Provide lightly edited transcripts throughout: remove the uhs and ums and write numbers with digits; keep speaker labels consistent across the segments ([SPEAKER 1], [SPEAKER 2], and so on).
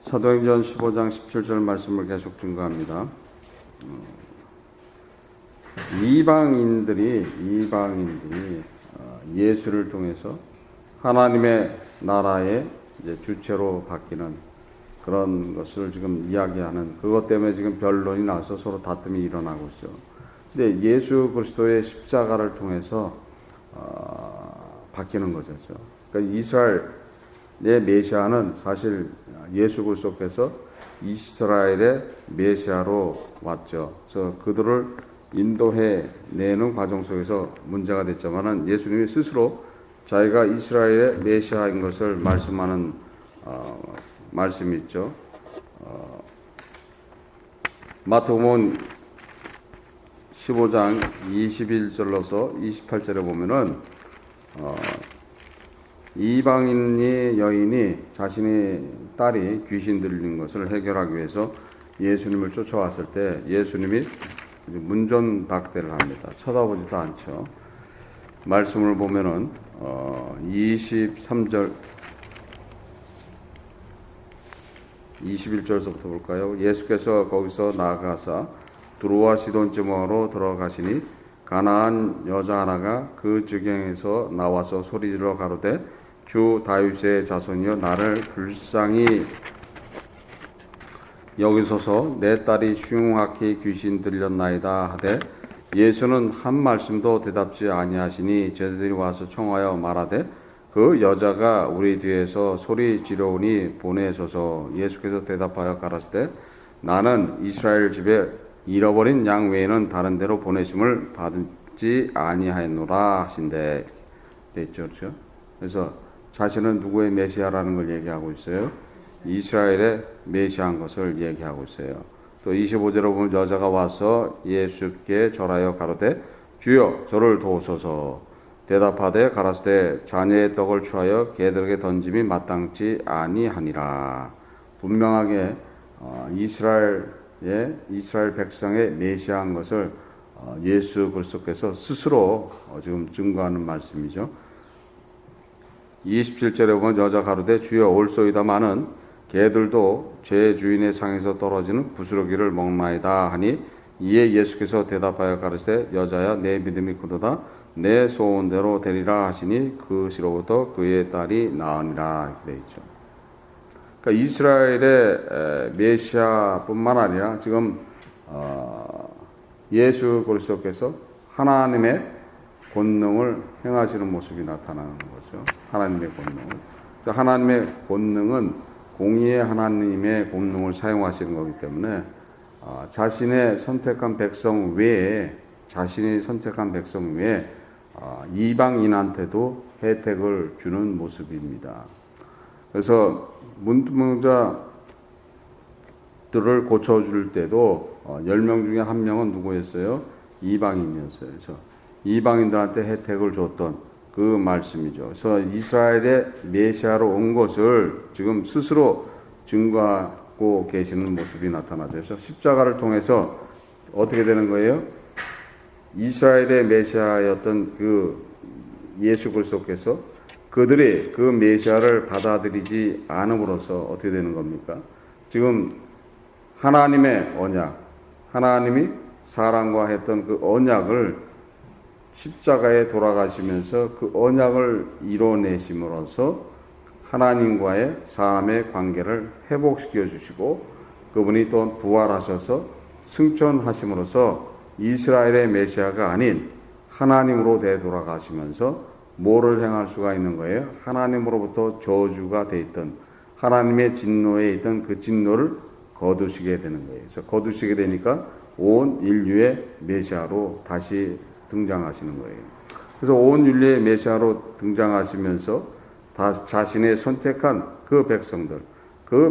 [SPEAKER 1] 사도행전 15장 17절 말씀을 계속 증거합니다. 이방인들이 예수를 통해서 하나님의 나라의 이제 주체로 바뀌는 그런 것을 지금 이야기하는, 그것 때문에 지금 변론이 나서 서로 다툼이 일어나고 있죠. 근데 예수 그리스도의 십자가를 통해서 바뀌는 거죠. 그러니까 이스라엘의 메시아는 사실 예수 그리스도께서 이스라엘의 메시아로 왔죠. 그래서 그들을 인도해 내는 과정 속에서 문제가 됐지만은 예수님이 스스로 자기가 이스라엘의 메시아인 것을 말씀하는 말씀이 있죠. 마태복음 15장 21절로서 28절에 보면은 이방인의 여인이 자신의 딸이 귀신 들린 것을 해결하기 위해서 예수님을 쫓아왔을 때 예수님이 문전박대를 합니다. 쳐다보지도 않죠. 말씀을 보면은 23절 21절서부터 볼까요? 예수께서 거기서 나아가사 두로와 시돈 지방으로 들어가시니 가나안 여자 하나가 그 지경에서 나와서 소리질러 가로되 주 다윗의 자손이여 나를 불쌍히 여기소서 내 딸이 흉악히 귀신 들렸나이다 하되 예수는 한 말씀도 대답지 아니하시니 제자들이 와서 청하여 말하되 그 여자가 우리 뒤에서 소리 지르오니 보내소서. 예수께서 대답하여 가라사대 나는 이스라엘 집에 잃어버린 양 외에는 다른 데로 보내심을 받지 아니하였노라 하신대. 됐죠, 그렇죠? 그래서 자신은 누구의 메시아라는 걸 얘기하고 있어요. 이스라엘의 메시아인 것을 얘기하고 있어요. 또 25절에 보면 여자가 와서 예수께 절하여 가로되 주여 저를 도우소서. 대답하되 가라사대 자녀의 떡을 취하여 개들에게 던짐이 마땅치 아니하니라. 분명하게 이스라엘 백성의 메시아인 것을 예수 그리스도께서 스스로 지금 증거하는 말씀이죠. 27절에 보면 여자 가로되 주여 올소이다마는 개들도 제 주인의 상에서 떨어지는 부스러기를 먹나이다 하니 이에 예수께서 대답하여 가르시되 여자야 내 믿음이 크도다 내 소원대로 되리라 하시니 그 시로부터 그의 딸이 나으니라 이렇게 되어 있죠. 그러니까 이스라엘의 메시아뿐만 아니라 지금 예수 그리스도께서 하나님의 권능을 행하시는 모습이 나타나는 거죠. 하나님의 권능을. 하나님의 권능은 공의의 하나님의 권능을 사용하시는 거기 때문에 자신의 선택한 백성 외에 이방인한테도 혜택을 주는 모습입니다. 그래서 문둥자들을 고쳐줄 때도 10명 중에 1명은 누구였어요? 이방인이었어요. 그래서 이방인들한테 혜택을 줬던 그 말씀이죠. 그래서 이스라엘의 메시아로 온 것을 지금 스스로 증거하고 계시는 모습이 나타나죠. 그래서 십자가를 통해서 어떻게 되는 거예요? 이스라엘의 메시아였던 그 예수 그리스도께서 그들이 그 메시아를 받아들이지 않음으로써 어떻게 되는 겁니까? 지금 하나님의 언약, 하나님이 사람과 했던 그 언약을 십자가에 돌아가시면서 그 언약을 이뤄내심으로써 하나님과의 사람의 관계를 회복시켜 주시고 그분이 또 부활하셔서 승천하심으로써 이스라엘의 메시아가 아닌 하나님으로 되돌아가시면서 뭐를 행할 수가 있는 거예요? 하나님으로부터 저주가 돼 있던 하나님의 진노에 있던 그 진노를 거두시게 되는 거예요. 그래서 거두시게 되니까 온 인류의 메시아로 다시 등장하시는 거예요. 그래서 온 인류의 메시아로 등장하시면서 자신의 선택한 그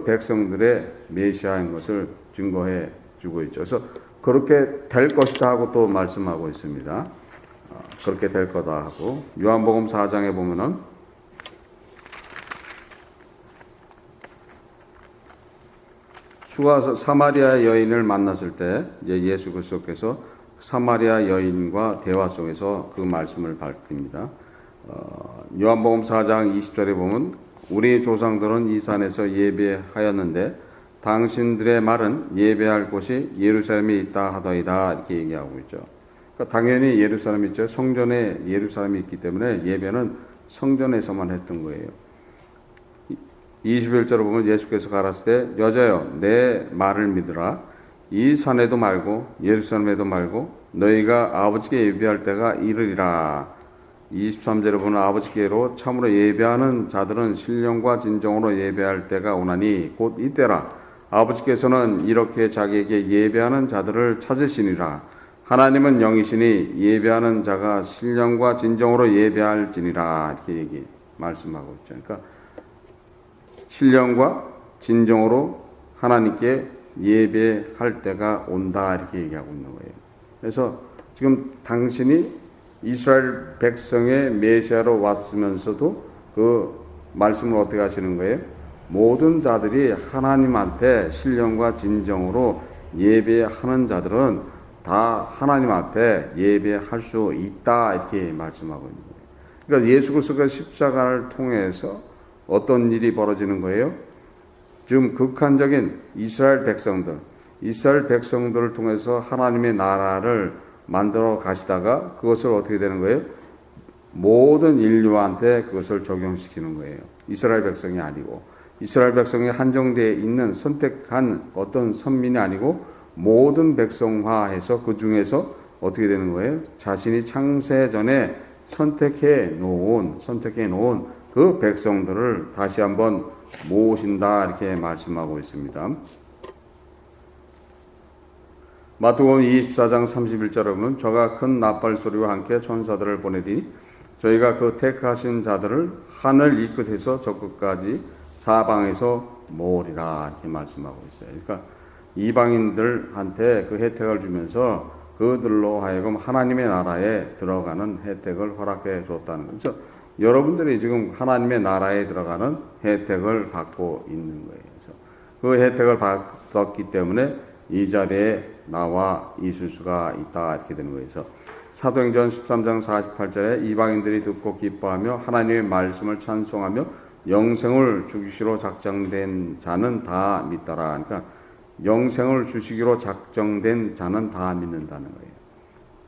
[SPEAKER 1] 백성들의 메시아인 것을 증거해 주고 있죠. 그래서 그렇게 될 것이다 하고 또 말씀하고 있습니다. 그렇게 될 거다 하고 요한복음 4장에 보면은 수가 사마리아 여인을 만났을 때 예수 그리스도께서 사마리아 여인과 대화 속에서 그 말씀을 밝힙니다. 요한복음 4장 20절에 보면 우리 조상들은 이 산에서 예배하였는데 당신들의 말은 예배할 곳이 예루살렘에 있다 하더이다 이렇게 얘기하고 있죠. 그러니까 당연히 예루살렘이 있죠. 성전에 예루살렘이 있기 때문에 예배는 성전에서만 했던 거예요. 21절을 보면 예수께서 가라사대 때 여자여 내 말을 믿으라. 이 산에도 말고 예루살렘에도 말고 너희가 아버지께 예배할 때가 이르리라. 23절에 보면 아버지께로 참으로 예배하는 자들은 신령과 진정으로 예배할 때가 오나니 곧 이때라. 아버지께서는 이렇게 자기에게 예배하는 자들을 찾으시니라. 하나님은 영이시니 예배하는 자가 신령과 진정으로 예배할지니라. 이렇게 말씀하고 있죠. 그러니까 신령과 진정으로 하나님께 예배할 때가 온다 이렇게 얘기하고 있는 거예요. 그래서 지금 당신이 이스라엘 백성의 메시아로 왔으면서도 그 말씀을 어떻게 하시는 거예요? 모든 자들이 하나님한테 신령과 진정으로 예배하는 자들은 다 하나님 앞에 예배할 수 있다 이렇게 말씀하고 있는 거예요. 그러니까 예수 그리스도가 십자가를 통해서 어떤 일이 벌어지는 거예요? 지금 극한적인 이스라엘 백성들을 통해서 하나님의 나라를 만들어 가시다가 그것을 어떻게 되는 거예요? 모든 인류한테 그것을 적용시키는 거예요. 이스라엘 백성이 아니고 이스라엘 백성이 한정되어 있는 선택한 어떤 선민이 아니고 모든 백성화해서 그 중에서 어떻게 되는 거예요? 자신이 창세 전에 선택해 놓은 그 백성들을 다시 한번 모으신다 이렇게 말씀하고 있습니다. 마태복음 24장 31절에 보면 저가 큰 나팔 소리와 함께 천사들을 보내리니 저희가 그 택하신 자들을 하늘 이 끝에서 저 끝까지 사방에서 모으리라 이렇게 말씀하고 있어요. 그러니까 이방인들한테 그 혜택을 주면서 그들로 하여금 하나님의 나라에 들어가는 혜택을 허락해 줬다는 거죠. 여러분들이 지금 하나님의 나라에 들어가는 혜택을 받고 있는 거예요. 그래서 그 혜택을 받았기 때문에 이 자리에 나와 있을 수가 있다 이렇게 되는 거예요. 그래서 사도행전 13장 48절에 이방인들이 듣고 기뻐하며 하나님의 말씀을 찬송하며 영생을 주시기로 작정된 자는 다 믿더라. 그러니까 영생을 주시기로 작정된 자는 다 믿는다는 거예요.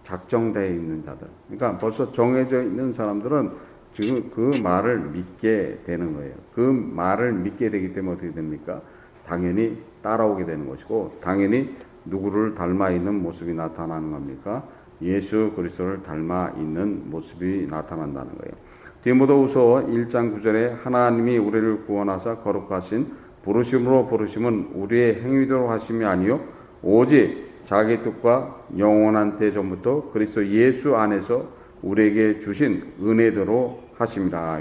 [SPEAKER 1] 작정되어 있는 자들. 그러니까 벌써 정해져 있는 사람들은 지금 그 말을 믿게 되는 거예요. 그 말을 믿게 되기 때문에 어떻게 됩니까? 당연히 따라오게 되는 것이고 당연히 누구를 닮아 있는 모습이 나타나는 겁니까? 예수 그리스도를 닮아 있는 모습이 나타난다는 거예요. 디모데후서 1장 9절에 하나님이 우리를 구원하사 거룩하신 부르심으로 부르심은 우리의 행위대로 하심이 아니요 오직 자기 뜻과 영원한 때전부터 그리스도 예수 안에서 우리에게 주신 은혜대로 하심이라.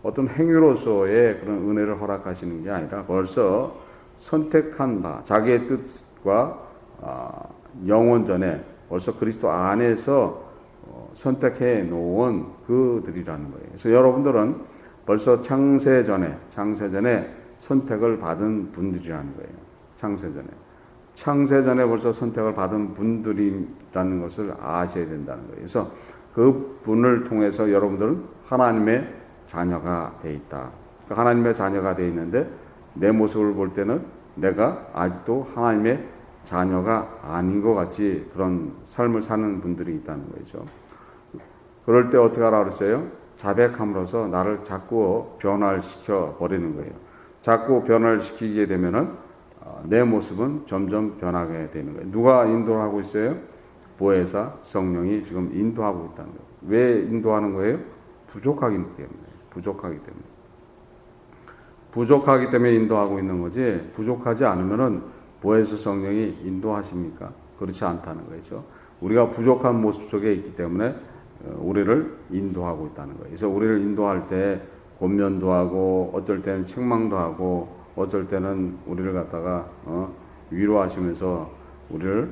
[SPEAKER 1] 어떤 행위로서의 그런 은혜를 허락하시는 게 아니라 벌써 선택한 바 자기의 뜻과 영원 전에 벌써 그리스도 안에서 선택해 놓은 그들이라는 거예요. 그래서 여러분들은 벌써 창세전에 선택을 받은 분들이라는 거예요. 창세전에 벌써 선택을 받은 분들이라는 것을 아셔야 된다는 거예요. 그래서 그 분을 통해서 여러분들은 하나님의 자녀가 돼 있다. 그러니까 하나님의 자녀가 돼 있는데 내 모습을 볼 때는 내가 아직도 하나님의 자녀가 아닌 것 같이 그런 삶을 사는 분들이 있다는 거죠. 그럴 때 어떻게 하라 그랬어요? 자백함으로써 나를 자꾸 변화시켜 버리는 거예요. 자꾸 변화를 시키게 되면은 내 모습은 점점 변하게 되는 거예요. 누가 인도를 하고 있어요? 보혜사 성령이 지금 인도하고 있다는 거예요. 왜 인도하는 거예요? 부족하기 때문에 인도하고 있는 거지. 부족하지 않으면은 보혜사 성령이 인도하십니까? 그렇지 않다는 거죠. 우리가 부족한 모습 속에 있기 때문에 우리를 인도하고 있다는 거예요. 그래서 우리를 인도할 때 권면도 하고 어쩔 때는 책망도 하고 어쩔 때는 우리를 갖다가 위로하시면서 우리를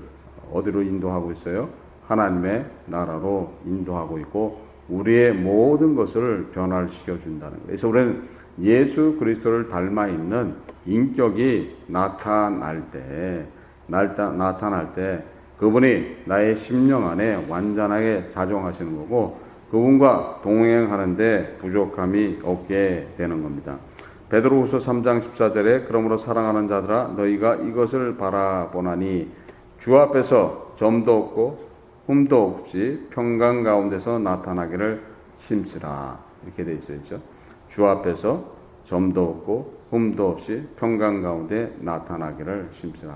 [SPEAKER 1] 어디로 인도하고 있어요? 하나님의 나라로 인도하고 있고 우리의 모든 것을 변화시켜 준다는 거예요. 그래서 우리는 예수 그리스도를 닮아 있는 인격이 나타날 때 그분이 나의 심령 안에 완전하게 자정하시는 거고 그분과 동행하는데 부족함이 없게 되는 겁니다. 베드로후서 3장 14절에 그러므로 사랑하는 자들아 너희가 이것을 바라보나니 주 앞에서 점도 없고 흠도 없이 평강 가운데서 나타나기를 심쓰라 이렇게 돼 있어요. 주 앞에서 점도 없고 흠도 없이 평강 가운데 나타나기를 심쓰라.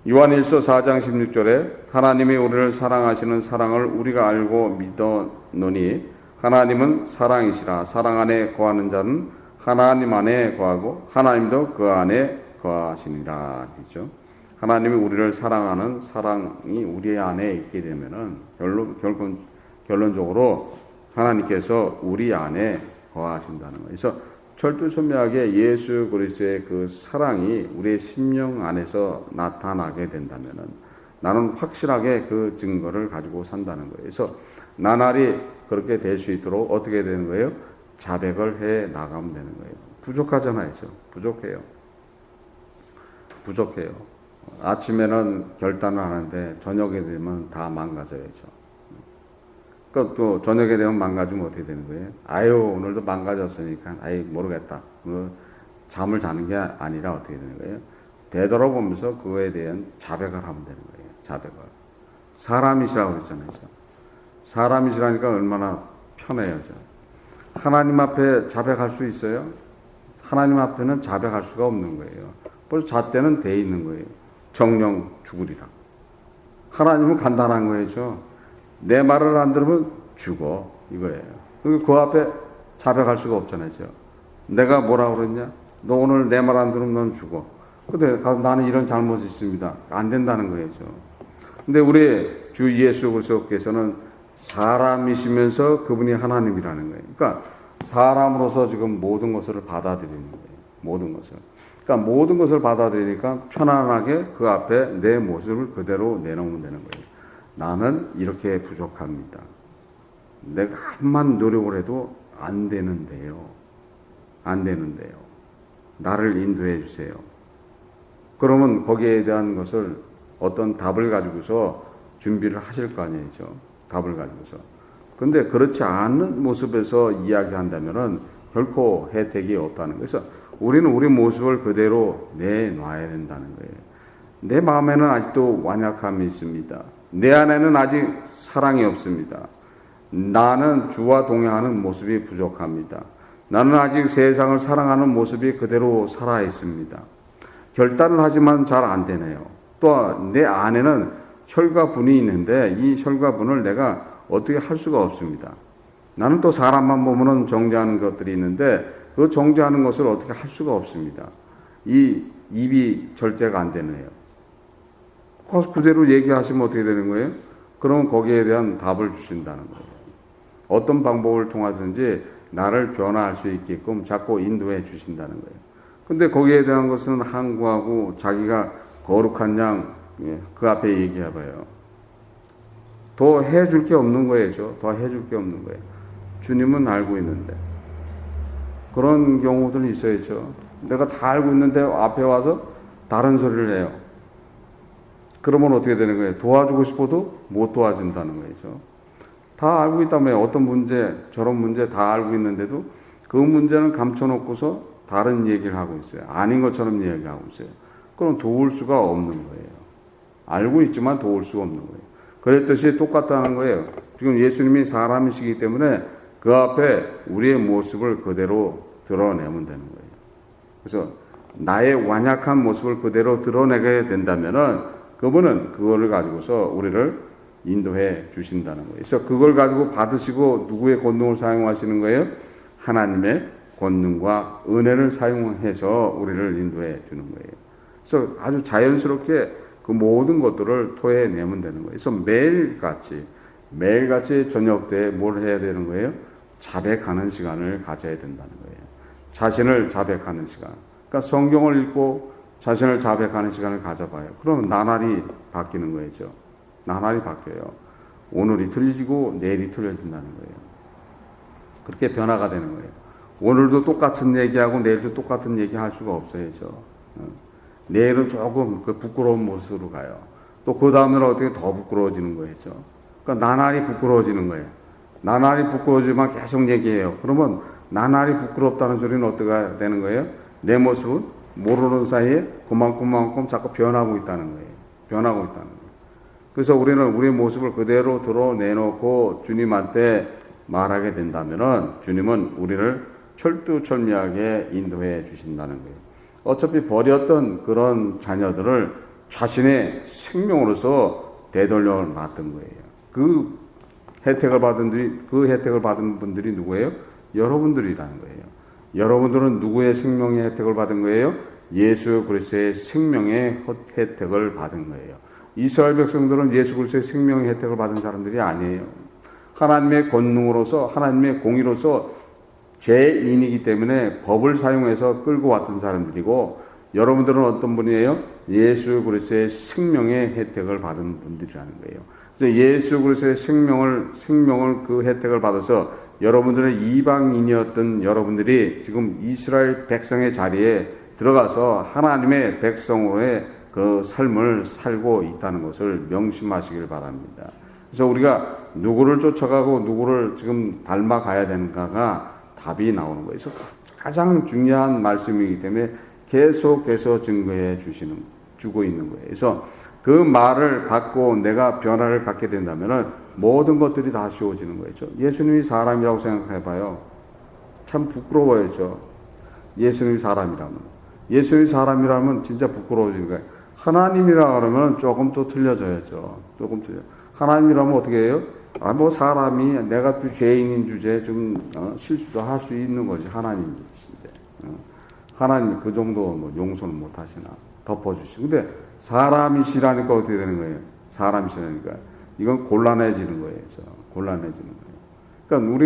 [SPEAKER 1] 요한일서 4장 16절에 하나님이 우리를 사랑하시는 사랑을 우리가 알고 믿었노니 하나님은 사랑이시라. 사랑 안에 거하는 자는 하나님 안에 거하고 하나님도 그 안에 거하시니라. 그렇죠? 하나님이 우리를 사랑하는 사랑이 우리 안에 있게 되면은 결론적으로 하나님께서 우리 안에 거하신다는 거예요. 그래서 철두철미하게 예수 그리스도의 그 사랑이 우리의 심령 안에서 나타나게 된다면은 나는 확실하게 그 증거를 가지고 산다는 거예요. 그래서 나날이 그렇게 될 수 있도록 어떻게 되는 거예요? 자백을 해 나가면 되는 거예요. 부족하잖아요. 부족해요. 아침에는 결단을 하는데 저녁에 되면 다 망가져야죠. 그러니까 또 저녁에 되면 망가지면 어떻게 되는 거예요? 아유 오늘도 망가졌으니까 아이 모르겠다. 잠을 자는 게 아니라 어떻게 되는 거예요? 되돌아보면서 그거에 대한 자백을 하면 되는 거예요. 자백을. 사람이시라고 그랬잖아요. 사람이시라니까 얼마나 편해요. 하나님 앞에 자백할 수 있어요? 하나님 앞에는 자백할 수가 없는 거예요. 벌써 잣대는 돼 있는 거예요. 정령 죽으리라. 하나님은 간단한 거예요. 내 말을 안 들으면 죽어 이거예요. 그 앞에 자백할 수가 없잖아요. 내가 뭐라 그랬냐? 너 오늘 내 말 안 들으면 넌 죽어. 근데 나는 이런 잘못이 있습니다. 안 된다는 거예요. 근데 우리 주 예수 그리스도께서는 사람이시면서 그분이 하나님이라는 거예요. 그러니까 사람으로서 지금 모든 것을 받아들이는 거예요. 모든 것을. 그러니까 모든 것을 받아들이니까 편안하게 그 앞에 내 모습을 그대로 내놓으면 되는 거예요. 나는 이렇게 부족합니다. 내가 한만 노력을 해도 안 되는데요. 나를 인도해 주세요. 그러면 거기에 대한 것을 어떤 답을 가지고서 준비를 하실 거 아니에요. 답을 가지고서. 근데 그렇지 않은 모습에서 이야기한다면은 결코 혜택이 없다는 거예요. 그래서 우리는 우리 모습을 그대로 내놔야 된다는 거예요. 내 마음에는 아직도 완약함이 있습니다. 내 안에는 아직 사랑이 없습니다. 나는 주와 동행하는 모습이 부족합니다. 나는 아직 세상을 사랑하는 모습이 그대로 살아 있습니다. 결단을 하지만 잘 안 되네요. 또 내 안에는 혈과 분이 있는데 이 혈과 분을 내가 어떻게 할 수가 없습니다. 나는 또 사람만 보면은 정죄하는 것들이 있는데 그 정죄하는 것을 어떻게 할 수가 없습니다. 이 입이 절제가 안 되네요. 그대로 얘기하시면 어떻게 되는 거예요? 그럼 거기에 대한 답을 주신다는 거예요. 어떤 방법을 통하든지 나를 변화할 수 있게끔 자꾸 인도해 주신다는 거예요. 근데 거기에 대한 것은 항구하고 자기가 거룩한 양 그 앞에 얘기해봐요. 더 해줄 게 없는 거예요. 더 해줄 게 없는 거예요. 주님은 알고 있는데. 그런 경우들이 있어야죠. 내가 다 알고 있는데 앞에 와서 다른 소리를 해요. 그러면 어떻게 되는 거예요? 도와주고 싶어도 못 도와준다는 거죠. 다 알고 있다며 어떤 문제, 저런 문제 다 알고 있는데도 그 문제는 감춰놓고서 다른 얘기를 하고 있어요. 아닌 것처럼 얘기하고 있어요. 그럼 도울 수가 없는 거예요. 알고 있지만 도울 수가 없는 거예요. 그랬듯이 똑같다는 거예요. 지금 예수님이 사람이시기 때문에 그 앞에 우리의 모습을 그대로 드러내면 되는 거예요. 그래서 나의 완약한 모습을 그대로 드러내게 된다면은 그분은 그거를 가지고서 우리를 인도해 주신다는 거예요. 그래서 그걸 가지고 받으시고 누구의 권능을 사용하시는 거예요? 하나님의 권능과 은혜를 사용해서 우리를 인도해 주는 거예요. 그래서 아주 자연스럽게 그 모든 것들을 토해내면 되는 거예요. 그래서 매일같이 저녁 때 뭘 해야 되는 거예요? 자백하는 시간을 가져야 된다는 거예요. 자신을 자백하는 시간. 그러니까 성경을 읽고 자신을 자백하는 시간을 가져봐요. 그러면 나날이 바뀌는 거죠. 나날이 바뀌어요. 오늘이 틀리고 내일이 틀려진다는 거예요. 그렇게 변화가 되는 거예요. 오늘도 똑같은 얘기하고 내일도 똑같은 얘기 할 수가 없어요. 내일은 조금 그 부끄러운 모습으로 가요. 또 그 다음날은 어떻게 더 부끄러워지는 거예요. 그러니까 나날이 부끄러워지는 거예요. 나날이 부끄러우지만 계속 얘기해요. 그러면 나날이 부끄럽다는 소리는 어떻게 되는 거예요? 내 모습은 모르는 사이에 그만큼 자꾸 변하고 있다는 거예요. 변하고 있다는 거예요. 그래서 우리는 우리의 모습을 그대로 드러내놓고 주님한테 말하게 된다면은 주님은 우리를 철두철미하게 인도해 주신다는 거예요. 어차피 버렸던 그런 자녀들을 자신의 생명으로서 되돌려 놨던 거예요. 그 혜택을 받은 분들이 누구예요? 여러분들이라는 거예요. 여러분들은 누구의 생명의 혜택을 받은 거예요? 예수 그리스도의 생명의 혜택을 받은 거예요. 이스라엘 백성들은 예수 그리스도의 생명의 혜택을 받은 사람들이 아니에요. 하나님의 권능으로서 하나님의 공의로서 죄인이기 때문에 법을 사용해서 끌고 왔던 사람들이고, 여러분들은 어떤 분이에요? 예수 그리스도의 생명의 혜택을 받은 분들이라는 거예요. 그래서 예수 그리스도의 생명을 그 혜택을 받아서 여러분들은 이방인이었던 여러분들이 지금 이스라엘 백성의 자리에 들어가서 하나님의 백성으로의 그 삶을 살고 있다는 것을 명심하시길 바랍니다. 그래서 우리가 누구를 쫓아가고 누구를 지금 닮아가야 되는가가 답이 나오는 거예요. 그래서 가장 중요한 말씀이기 때문에 계속해서 증거해 주고 있는 거예요. 그래서 그 말을 받고 내가 변화를 갖게 된다면 모든 것들이 다 쉬워지는 거죠. 예수님이 사람이라고 생각해봐요. 참 부끄러워요. 예수님이 사람이라면 진짜 부끄러워지는 거예요. 하나님이라 그러면 조금 또 틀려져야죠. 조금 틀려. 하나님이라면 어떻게 해요? 뭐 사람이 내가 죄인인 주제에 좀 실수도 할 수 있는 거지. 하나님이신데 하나님이 그 정도 뭐 용서는 못 하시나 덮어주시고. 근데 사람이시라니까 어떻게 되는 거예요? 사람이시라니까 이건 곤란해지는 거예요. 그래서 곤란해지는 거예요. 그러니까 우리